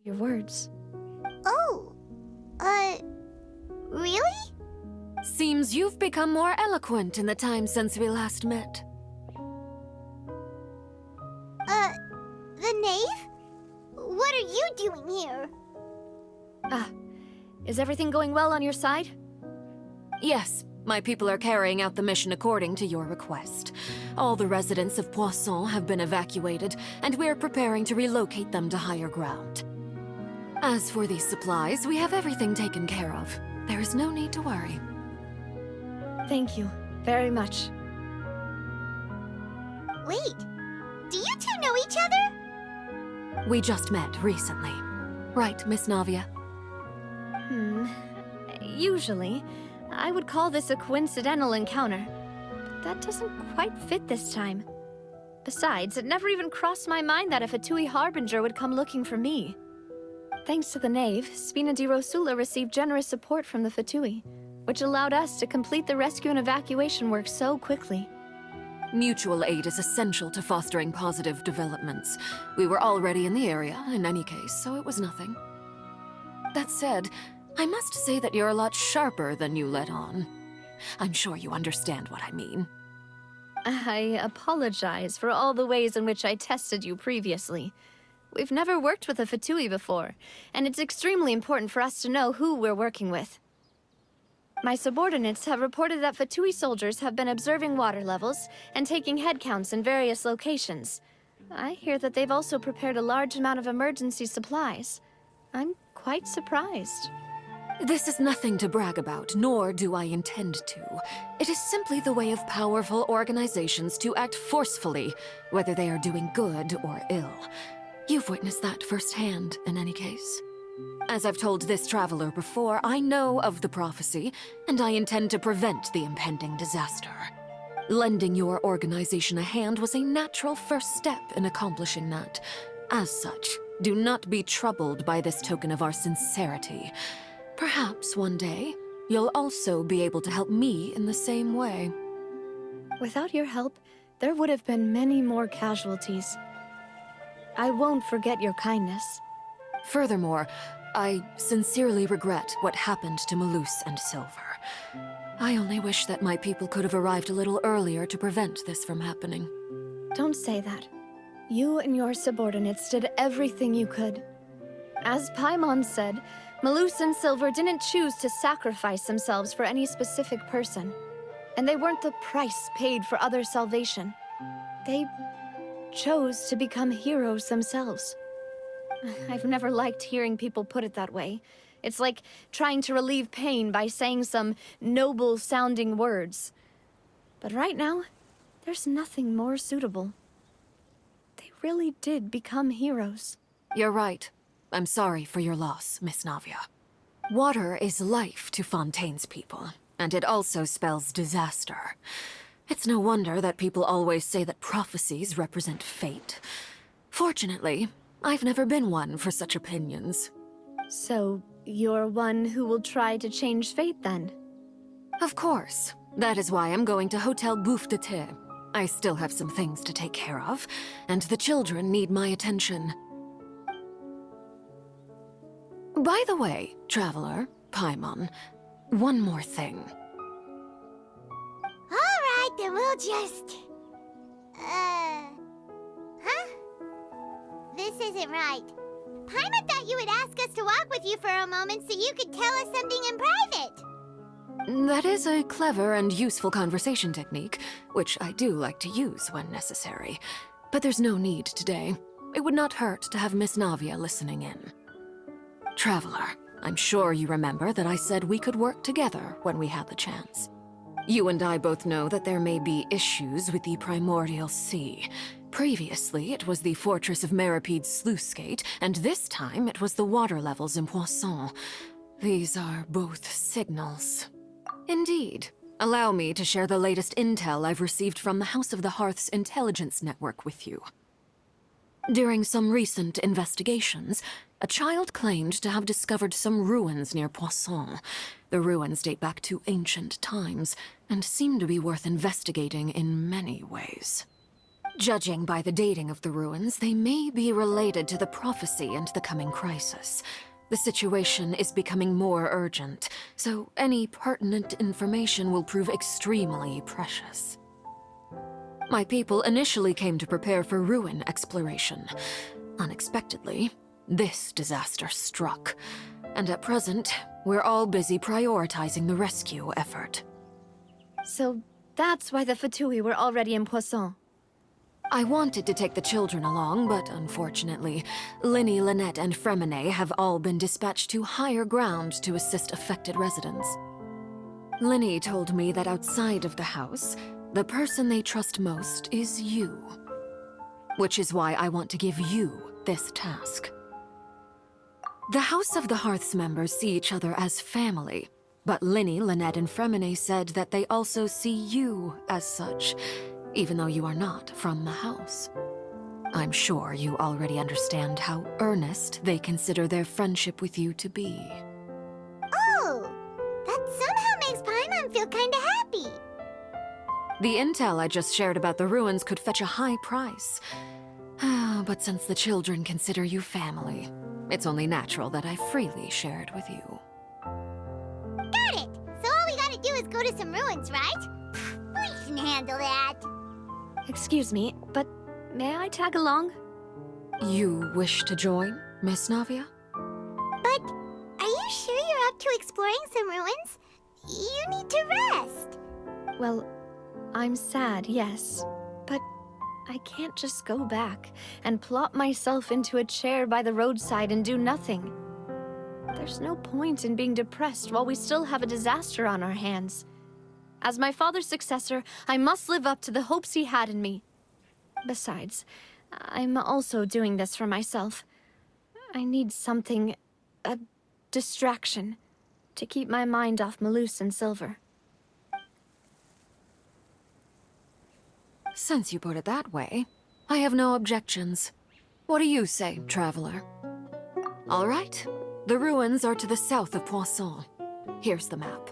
your words. Oh, really? Seems you've become more eloquent in the time since we last met. The Knave? What are you doing here? Is everything going well on your side? Yes, my people are carrying out the mission according to your request. All the residents of Poisson have been evacuated, and we're preparing to relocate them to higher ground. As for these supplies, we have everything taken care of. There is no need to worry. Thank you very much. Wait, do you two know each other? We just met recently. Right, Miss Navia? Usually, I would call this a coincidental encounter. But that doesn't quite fit this time. Besides, it never even crossed my mind that a Fatui Harbinger would come looking for me. Thanks to the Knave, Spina di Rosula received generous support from the Fatui, which allowed us to complete the rescue and evacuation work so quickly. Mutual aid is essential to fostering positive developments. We were already in the area, in any case, so it was nothing. That said, I must say that you're a lot sharper than you let on. I'm sure you understand what I mean. I apologize for all the ways in which I tested you previously. We've never worked with a Fatui before, and it's extremely important for us to know who we're working with. My subordinates have reported that Fatui soldiers have been observing water levels and taking head counts in various locations. I hear that they've also prepared a large amount of emergency supplies. I'm quite surprised. This is nothing to brag about, nor do I intend to. It is simply the way of powerful organizations to act forcefully, whether they are doing good or ill. You've witnessed that firsthand, in any case. As I've told this traveler before, I know of the prophecy, and I intend to prevent the impending disaster. Lending your organization a hand was a natural first step in accomplishing that. As such, do not be troubled by this token of our sincerity. Perhaps one day, you'll also be able to help me in the same way. Without your help, there would have been many more casualties. I won't forget your kindness. Furthermore, I sincerely regret what happened to Malus and Silver. I only wish that my people could have arrived a little earlier to prevent this from happening. Don't say that. You and your subordinates did everything you could. As Paimon said, Malus and Silver didn't choose to sacrifice themselves for any specific person. And they weren't the price paid for other salvation. They chose to become heroes themselves. I've never liked hearing people put it that way. It's like trying to relieve pain by saying some noble-sounding words. But right now, there's nothing more suitable. They really did become heroes. You're right. I'm sorry for your loss, Miss Navia. Water is life to Fontaine's people, and it also spells disaster. It's no wonder that people always say that prophecies represent fate. Fortunately, I've never been one for such opinions. So, you're one who will try to change fate, then? Of course. That is why I'm going to Hotel Bouffe de Thé. I still have some things to take care of, and the children need my attention. By the way, Traveler, Paimon, one more thing. Alright, then we'll just... Huh? This isn't right. Paimon thought you would ask us to walk with you for a moment so you could tell us something in private. That is a clever and useful conversation technique, which I do like to use when necessary. But there's no need today. It would not hurt to have Miss Navia listening in. Traveler, I'm sure you remember that I said we could work together when we had the chance. You and I both know that there may be issues with the Primordial Sea. Previously, it was the Fortress of Meripede's sluice gate, and this time it was the water levels in Poisson. These are both signals. Indeed. Allow me to share the latest intel I've received from the House of the Hearth's intelligence network with you. During some recent investigations, a child claimed to have discovered some ruins near Poisson. The ruins date back to ancient times, and seem to be worth investigating in many ways. Judging by the dating of the ruins, they may be related to the prophecy and the coming crisis. The situation is becoming more urgent, so any pertinent information will prove extremely precious. My people initially came to prepare for ruin exploration. Unexpectedly, this disaster struck, and at present, we're all busy prioritizing the rescue effort. So that's why the Fatui were already in Poisson. I wanted to take the children along, but unfortunately, Linny, Lynette, and Fremine have all been dispatched to higher ground to assist affected residents. Linny told me that outside of the house, the person they trust most is you. Which is why I want to give you this task. The House of the Hearth's members see each other as family, but Linny, Lynette, and Fremine said that they also see you as such, even though you are not from the house. I'm sure you already understand how earnest they consider their friendship with you to be. Oh, that somehow makes Paimon feel kinda happy. The intel I just shared about the ruins could fetch a high price. But since the children consider you family, it's only natural that I freely share it with you. Got it! So all we gotta do is go to some ruins, right? We can handle that. Excuse me, but may I tag along? You wish to join, Miss Navia? But are you sure you're up to exploring some ruins? You need to rest. Well, I'm sad, yes, but I can't just go back and plop myself into a chair by the roadside and do nothing. There's no point in being depressed while we still have a disaster on our hands. As my father's successor, I must live up to the hopes he had in me. Besides, I'm also doing this for myself. I need something, a distraction, to keep my mind off Malus and Silver. Since you put it that way, I have no objections. What do you say, traveler? All right. The ruins are to the south of Poisson. Here's the map.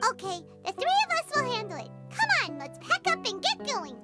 Okay, the three of us will handle it. Come on, let's pack up and get going.